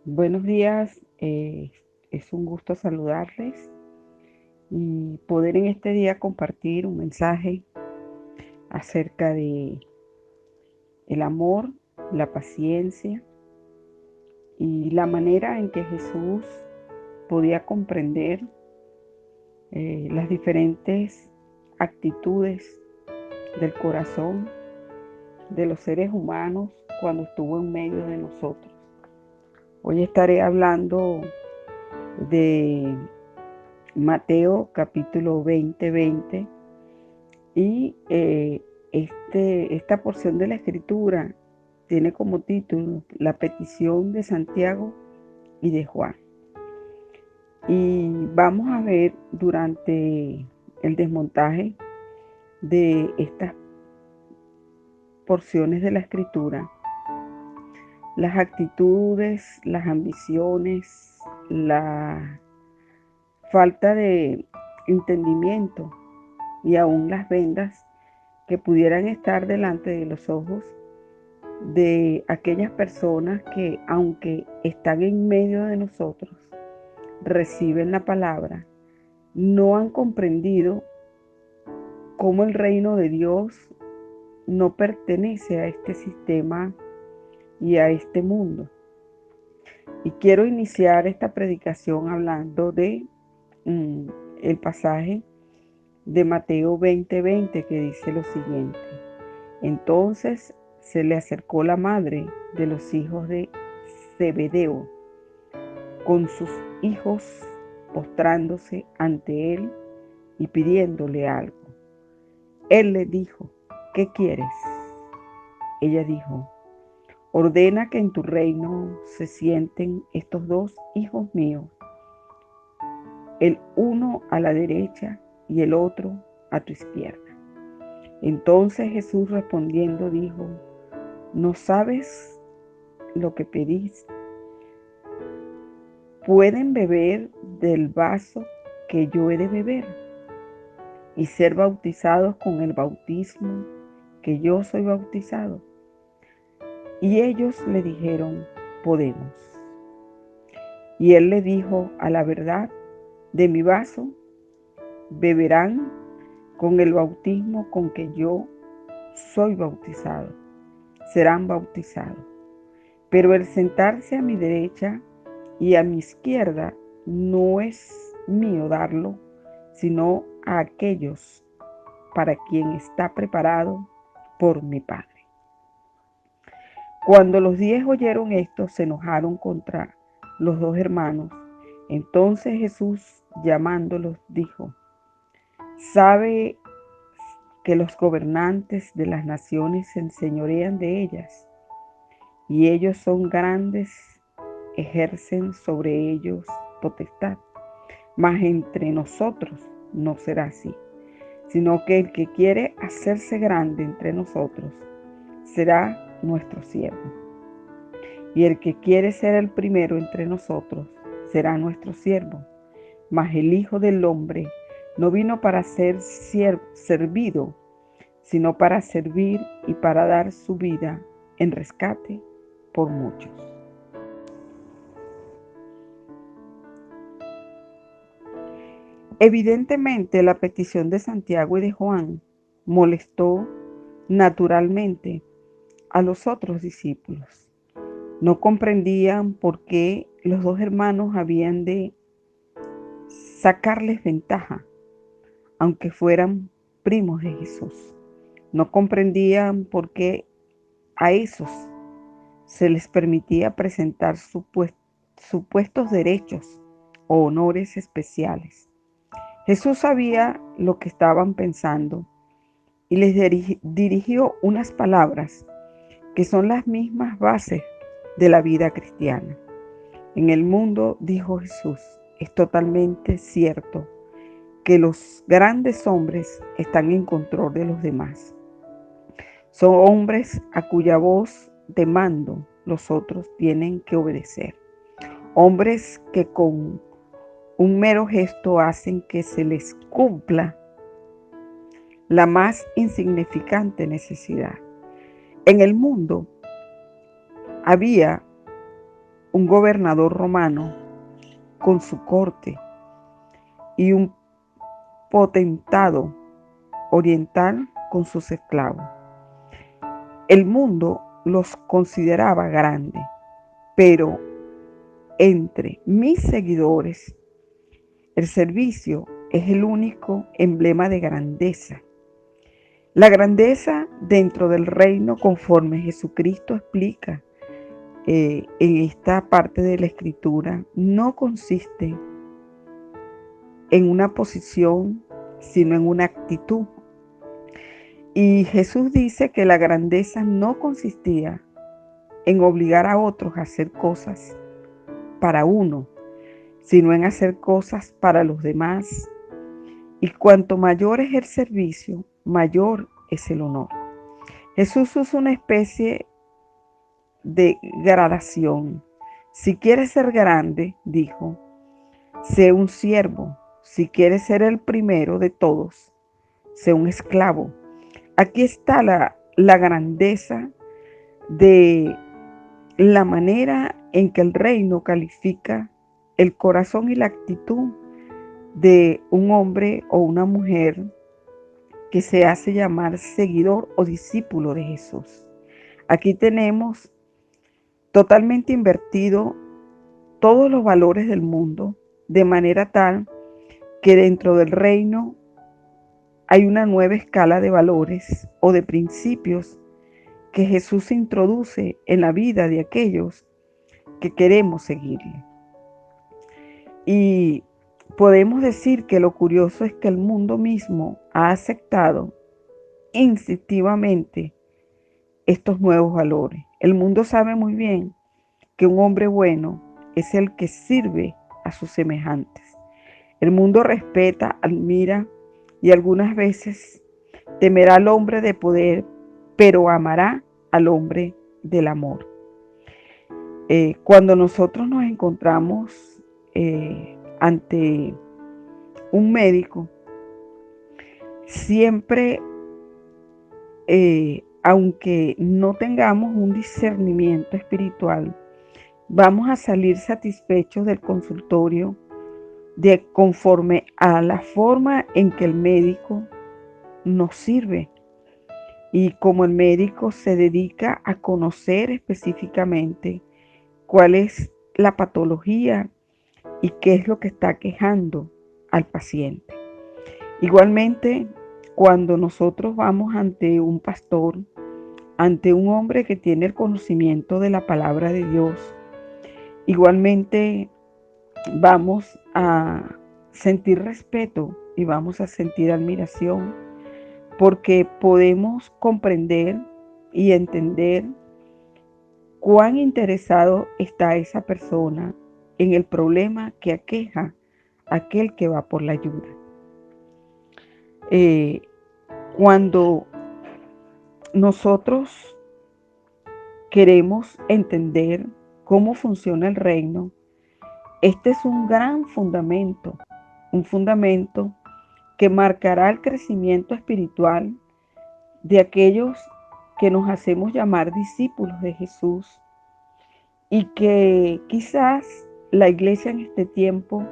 Buenos días, es un gusto saludarles y poder en este día compartir un mensaje acerca de el amor, la paciencia y la manera en que Jesús podía comprender las diferentes actitudes del corazón de los seres humanos cuando estuvo en medio de nosotros. Hoy estaré hablando de Mateo capítulo 20 y esta porción de la escritura tiene como título la petición de Santiago y de Juan. Y vamos a ver durante el desmontaje de estas porciones de la escritura las actitudes, las ambiciones, la falta de entendimiento y aún las vendas que pudieran estar delante de los ojos de aquellas personas que, aunque están en medio de nosotros, reciben la palabra, no han comprendido cómo el reino de Dios no pertenece a este sistema y a este mundo. Y quiero iniciar esta predicación hablando de el pasaje de Mateo 20:20 que dice lo siguiente. Entonces se le acercó la madre de los hijos de Zebedeo con sus hijos, postrándose ante él y pidiéndole algo. Él le dijo, ¿qué quieres? Ella dijo, ordena que en tu reino se sienten estos dos hijos míos, el uno a la derecha y el otro a tu izquierda. Entonces Jesús respondiendo dijo, ¿no sabes lo que pedís? ¿Pueden beber del vaso que yo he de beber y ser bautizados con el bautismo que yo soy bautizado? Y ellos le dijeron, podemos. Y él le dijo, a la verdad, de mi vaso beberán con el bautismo con que yo soy bautizado. Serán bautizados. Pero el sentarse a mi derecha y a mi izquierda no es mío darlo, sino a aquellos para quien está preparado por mi Padre. Cuando los 10 oyeron esto, se enojaron contra los dos hermanos. Entonces Jesús, llamándolos, dijo, ¿sabe que los gobernantes de las naciones se enseñorean de ellas? Y ellos son grandes, ejercen sobre ellos potestad. Mas entre nosotros no será así, sino que el que quiere hacerse grande entre nosotros será nuestro siervo. Y el que quiere ser el primero entre nosotros será nuestro siervo. Mas el Hijo del Hombre no vino para ser servido, sino para servir y para dar su vida en rescate por muchos. Evidentemente, la petición de Santiago y de Juan molestó naturalmente a los otros discípulos. No comprendían por qué los dos hermanos habían de sacarles ventaja, aunque fueran primos de Jesús. No comprendían por qué a esos se les permitía presentar supuestos derechos o honores especiales. Jesús sabía lo que estaban pensando y les dirigió unas palabras que son las mismas bases de la vida cristiana. En el mundo, dijo Jesús, es totalmente cierto que los grandes hombres están en control de los demás. Son hombres a cuya voz de mando los otros tienen que obedecer. Hombres que con un mero gesto hacen que se les cumpla la más insignificante necesidad. En el mundo había un gobernador romano con su corte y un potentado oriental con sus esclavos. El mundo los consideraba grandes, pero entre mis seguidores el servicio es el único emblema de grandeza. La grandeza dentro del reino, conforme Jesucristo explica en esta parte de la escritura, no consiste en una posición, sino en una actitud. Y Jesús dice que la grandeza no consistía en obligar a otros a hacer cosas para uno, sino en hacer cosas para los demás. Y cuanto mayor es el servicio, mayor es el honor. Jesús usa una especie de gradación. Si quieres ser grande, dijo, sé un siervo. Si quieres ser el primero de todos, sé un esclavo. Aquí está la grandeza de la manera en que el reino califica el corazón y la actitud de un hombre o una mujer que se hace llamar seguidor o discípulo de Jesús. Aquí tenemos totalmente invertido todos los valores del mundo, de manera tal que dentro del reino hay una nueva escala de valores o de principios que Jesús introduce en la vida de aquellos que queremos seguirle. Y podemos decir que lo curioso es que el mundo mismo ha aceptado instintivamente estos nuevos valores. El mundo sabe muy bien que un hombre bueno es el que sirve a sus semejantes. El mundo respeta, admira y algunas veces temerá al hombre de poder, pero amará al hombre del amor. Cuando nosotros nos encontramos ante un médico, siempre, aunque no tengamos un discernimiento espiritual, vamos a salir satisfechos del consultorio conforme a la forma en que el médico nos sirve. Y como el médico se dedica a conocer específicamente cuál es la patología y qué es lo que está quejando al paciente. Igualmente, cuando nosotros vamos ante un pastor, ante un hombre que tiene el conocimiento de la palabra de Dios, igualmente vamos a sentir respeto y vamos a sentir admiración, porque podemos comprender y entender cuán interesado está esa persona en el problema que aqueja a aquel que va por la ayuda. Cuando nosotros queremos entender cómo funciona el reino, este es un gran fundamento, un fundamento que marcará el crecimiento espiritual de aquellos que nos hacemos llamar discípulos de Jesús, y que quizás la iglesia en este tiempo,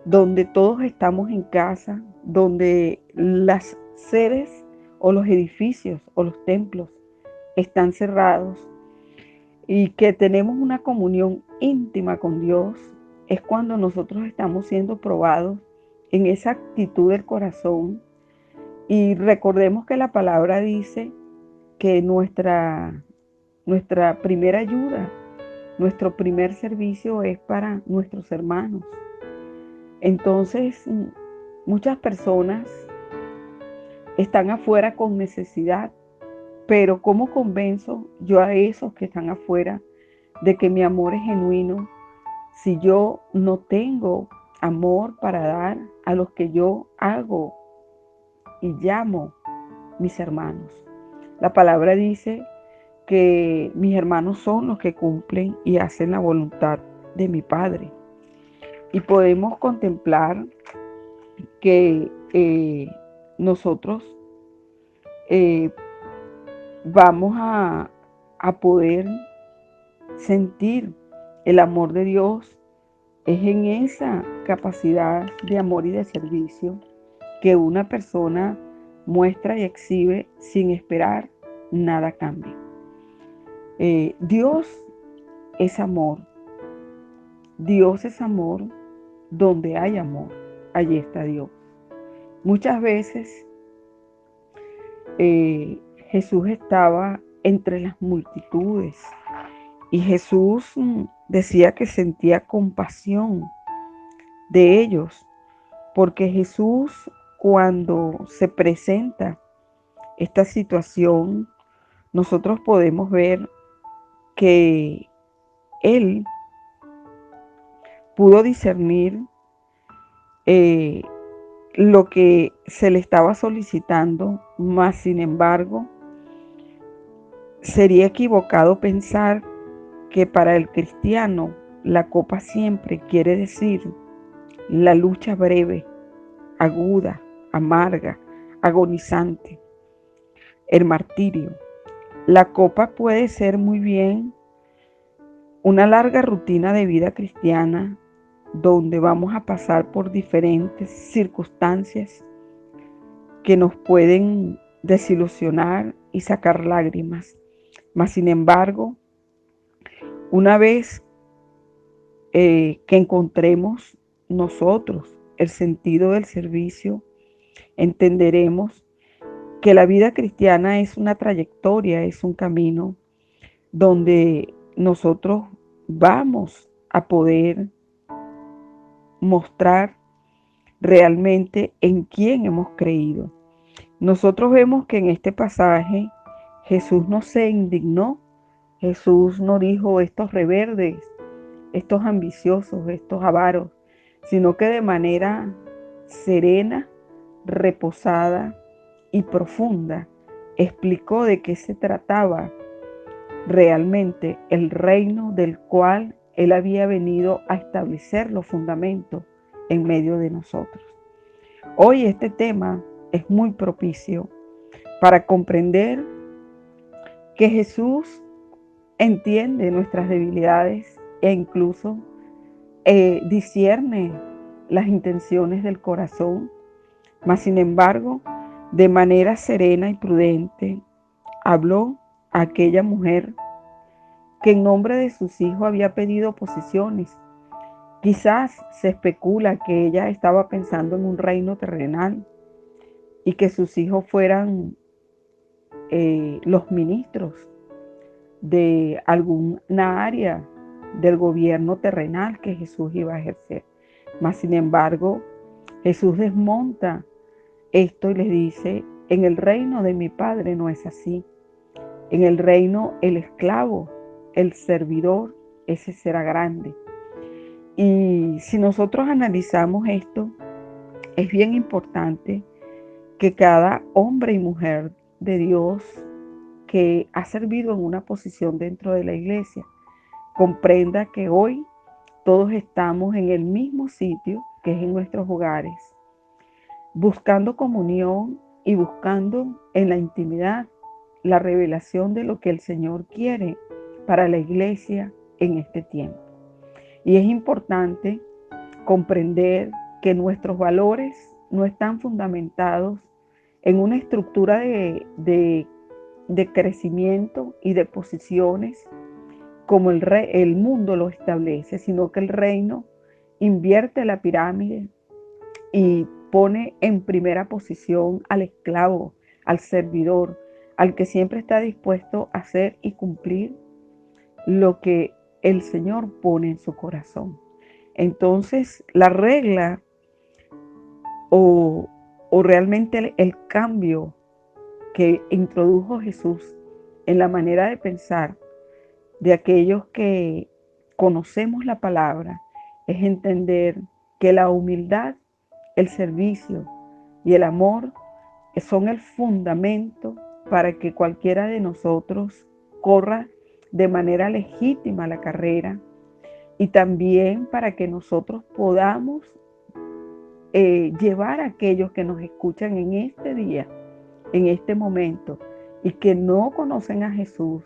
donde todos estamos en casa, donde las sedes o los edificios o los templos están cerrados y que tenemos una comunión íntima con Dios, es cuando nosotros estamos siendo probados en esa actitud del corazón. Y recordemos que la palabra dice que nuestra primera ayuda, nuestro primer servicio es para nuestros hermanos. Entonces, muchas personas están afuera con necesidad, pero ¿cómo convenzo yo a esos que están afuera de que mi amor es genuino si yo no tengo amor para dar a los que yo hago y llamo mis hermanos? La palabra dice que mis hermanos son los que cumplen y hacen la voluntad de mi Padre. Y podemos contemplar que nosotros vamos a poder sentir El amor de Dios es en esa capacidad de amor y de servicio que una persona muestra y exhibe sin esperar nada a cambio. Dios es amor. Dios es amor. Donde hay amor, allí está Dios. Muchas veces Jesús estaba entre las multitudes y Jesús decía que sentía compasión de ellos, porque Jesús, cuando se presenta esta situación, nosotros podemos ver que Él pudo discernir eh, lo que se le estaba solicitando, mas sin embargo, sería equivocado pensar que para el cristiano la copa siempre quiere decir la lucha breve, aguda, amarga, agonizante, el martirio. La copa puede ser muy bien una larga rutina de vida cristiana donde vamos a pasar por diferentes circunstancias que nos pueden desilusionar y sacar lágrimas. Mas, sin embargo, una vez que encontremos nosotros el sentido del servicio, entenderemos que la vida cristiana es una trayectoria, es un camino donde nosotros vamos a poder mostrar realmente en quién hemos creído. Nosotros vemos que en este pasaje Jesús no se indignó, Jesús no dijo estos reverdes, estos ambiciosos, estos avaros, sino que de manera serena, reposada y profunda explicó de qué se trataba realmente el reino del cual Él había venido a establecer los fundamentos en medio de nosotros. Hoy este tema es muy propicio para comprender que Jesús entiende nuestras debilidades e incluso discierne las intenciones del corazón, mas sin embargo, de manera serena y prudente, habló a aquella mujer que en nombre de sus hijos había pedido posiciones. Quizás se especula que ella estaba pensando en un reino terrenal y que sus hijos fueran los ministros de alguna área del gobierno terrenal que Jesús iba a ejercer. Mas, sin embargo, Jesús desmonta esto y les dice, en el reino de mi Padre no es así. En el reino el esclavo, el servidor, ese será grande. Y si nosotros analizamos esto, es bien importante que cada hombre y mujer de Dios que ha servido en una posición dentro de la iglesia comprenda que hoy todos estamos en el mismo sitio, que es en nuestros hogares, buscando comunión y buscando en la intimidad la revelación de lo que el Señor quiere para la iglesia en este tiempo. Y es importante comprender que nuestros valores no están fundamentados en una estructura de crecimiento y de posiciones como el mundo lo establece, sino que el reino invierte la pirámide y pone en primera posición al esclavo, al servidor, al que siempre está dispuesto a hacer y cumplir lo que el Señor pone en su corazón. Entonces, la regla o realmente el cambio que introdujo Jesús en la manera de pensar de aquellos que conocemos la palabra es entender que la humildad, el servicio y el amor son el fundamento para que cualquiera de nosotros corra de manera legítima la carrera y también para que nosotros podamos llevar a aquellos que nos escuchan en este día, en este momento, y que no conocen a Jesús,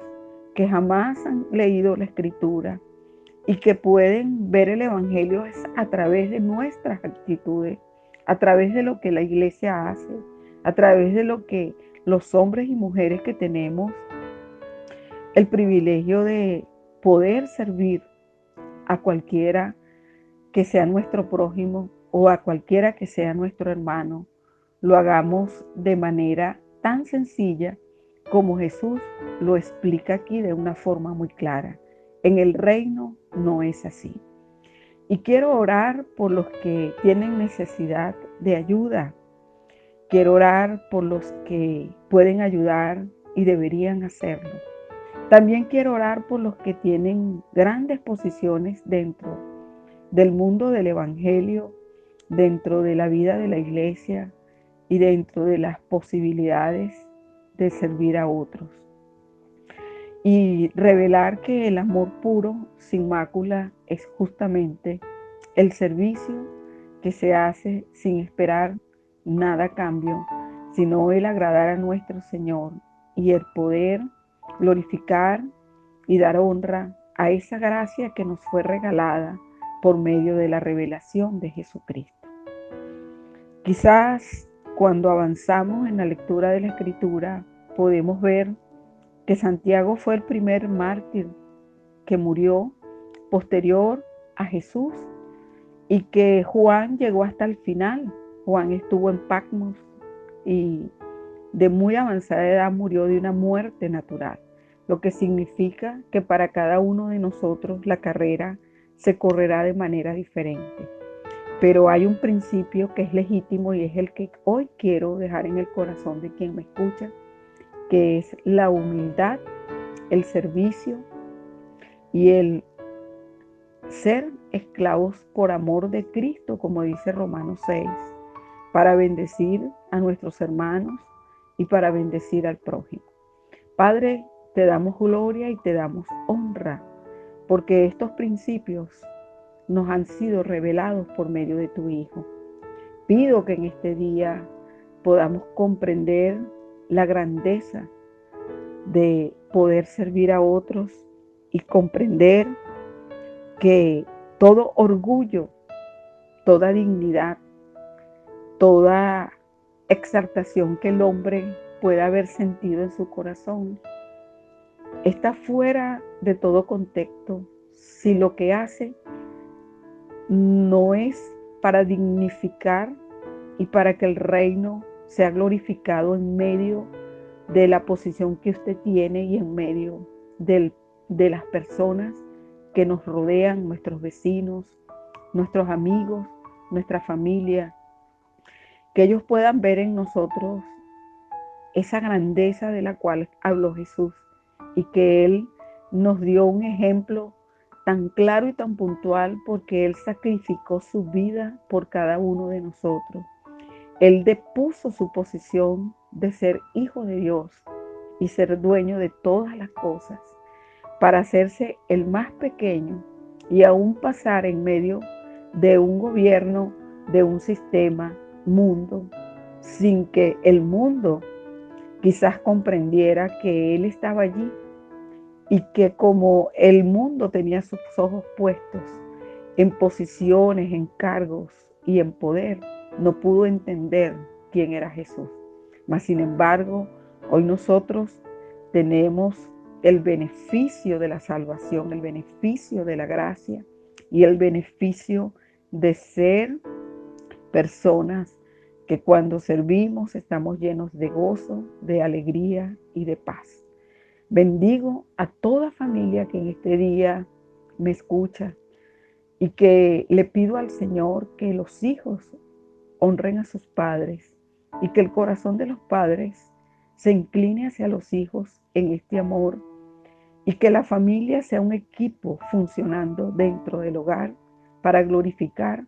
que jamás han leído la Escritura y que pueden ver el Evangelio es a través de nuestras actitudes, a través de lo que la iglesia hace, a través de lo que los hombres y mujeres que tenemos el privilegio de poder servir a cualquiera que sea nuestro prójimo o a cualquiera que sea nuestro hermano, lo hagamos de manera tan sencilla como Jesús lo explica aquí de una forma muy clara. En el reino no es así. Y quiero orar por los que tienen necesidad de ayuda. Quiero orar por los que pueden ayudar y deberían hacerlo. También quiero orar por los que tienen grandes posiciones dentro del mundo del Evangelio, dentro de la vida de la iglesia y dentro de las posibilidades de servir a otros. Y revelar que el amor puro, sin mácula, es justamente el servicio que se hace sin esperar nada a cambio, sino el agradar a nuestro Señor y el poder glorificar y dar honra a esa gracia que nos fue regalada por medio de la revelación de Jesucristo. Quizás cuando avanzamos en la lectura de la Escritura podemos ver que Santiago fue el primer mártir que murió posterior a Jesús y que Juan llegó hasta el final. Juan estuvo en Patmos y de muy avanzada edad murió de una muerte natural, lo que significa que para cada uno de nosotros la carrera se correrá de manera diferente. Pero hay un principio que es legítimo y es el que hoy quiero dejar en el corazón de quien me escucha, que es la humildad, el servicio y el ser esclavos por amor de Cristo, como dice Romanos 6, para bendecir a nuestros hermanos y para bendecir al prójimo. Padre, te damos gloria y te damos honra, porque estos principios nos han sido revelados por medio de tu Hijo. Pido que en este día podamos comprender la grandeza de poder servir a otros y comprender que todo orgullo, toda dignidad, toda exaltación que el hombre pueda haber sentido en su corazón está fuera de todo contexto si lo que hace no es para dignificar y para que el reino sea glorificado en medio de la posición que usted tiene y en medio de las personas que nos rodean, nuestros vecinos, nuestros amigos, nuestra familia, que ellos puedan ver en nosotros esa grandeza de la cual habló Jesús y que Él nos dio un ejemplo tan claro y tan puntual porque Él sacrificó su vida por cada uno de nosotros. Él depuso su posición de ser hijo de Dios y ser dueño de todas las cosas para hacerse el más pequeño y aún pasar en medio de un gobierno, de un sistema, mundo, sin que el mundo quizás comprendiera que Él estaba allí y que como el mundo tenía sus ojos puestos en posiciones, en cargos y en poder, no pudo entender quién era Jesús. Mas, sin embargo, hoy nosotros tenemos el beneficio de la salvación, el beneficio de la gracia y el beneficio de ser personas que cuando servimos estamos llenos de gozo, de alegría y de paz. Bendigo a toda familia que en este día me escucha y que le pido al Señor que los hijos honren a sus padres y que el corazón de los padres se incline hacia los hijos en este amor y que la familia sea un equipo funcionando dentro del hogar para glorificar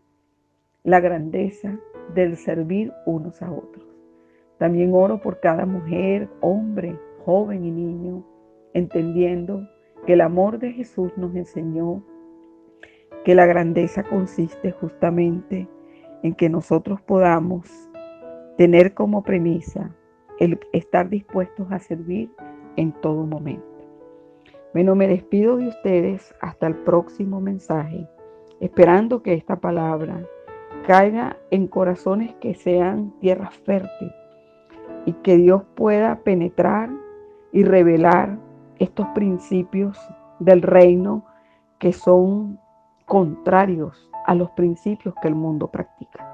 la grandeza del servir unos a otros. También oro por cada mujer, hombre, joven y niño, entendiendo que el amor de Jesús nos enseñó que la grandeza consiste justamente en que nosotros podamos tener como premisa el estar dispuestos a servir en todo momento. Bueno, me despido de ustedes hasta el próximo mensaje, esperando que esta palabra caiga en corazones que sean tierra fértil y que Dios pueda penetrar y revelar estos principios del reino que son contrarios a los principios que el mundo practica.